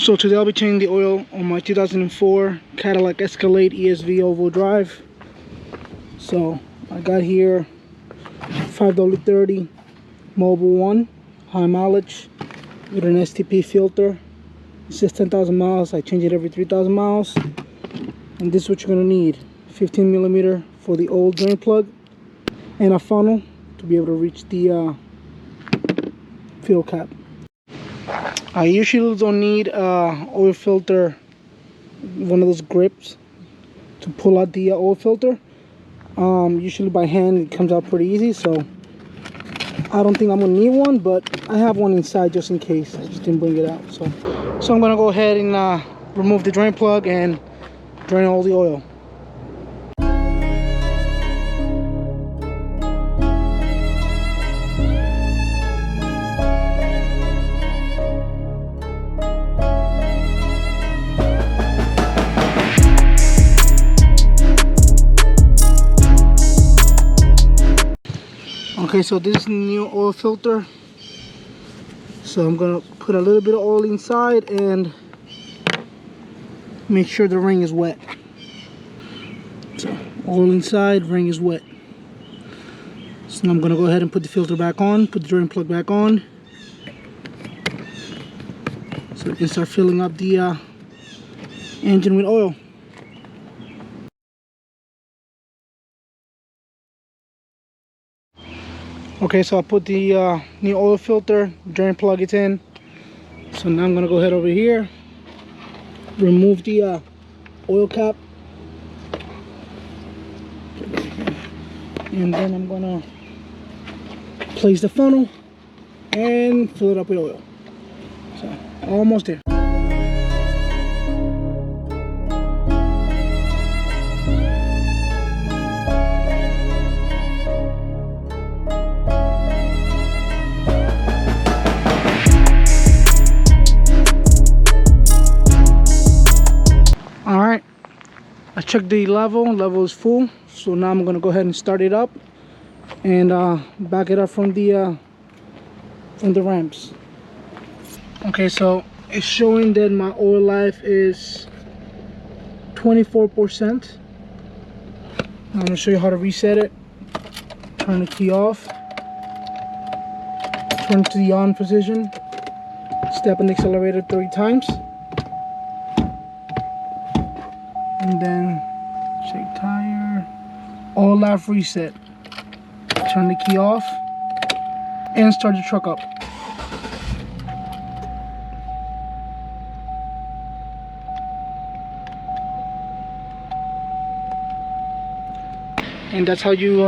So today I'll be changing the oil on my 2004 Cadillac Escalade ESV all-wheel drive. So I got here 5W30 Mobile 1 high mileage with an STP filter. It says 10,000 miles. I change it every 3,000 miles. And this is what you're gonna need: 15mm for the old drain plug and a funnel to be able to reach the fuel cap. I usually don't need oil filter, one of those grips to pull out the oil filter. Usually by hand it comes out pretty easy, so I don't think I'm gonna need one, but I have one inside just in case. I just didn't bring it out. So I'm gonna go ahead and remove the drain plug and drain all the oil. Okay, so this is the new oil filter. So I'm gonna put a little bit of oil inside and make sure the ring is wet. So oil inside, ring is wet. So now I'm gonna go ahead and put the filter back on, put the drain plug back on, so we can start filling up the engine with oil. Okay, so I put the new oil filter, drain plug it in. So now I'm gonna go ahead over here, remove the oil cap, and then I'm gonna place the funnel and fill it up with oil. So almost there. Alright, I checked the level is full, so now I'm gonna go ahead and start it up and back it up from the ramps. Okay, so it's showing that my oil life is 24%. Now I'm gonna show you how to reset it. Turn the key off, turn to the on position, step on the accelerator 3 times. And then check tire, all life reset. Turn the key off and start the truck up. And that's how you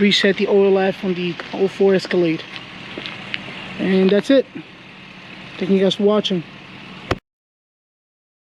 reset the oil life on the 04 Escalade. And that's it. Thank you guys for watching.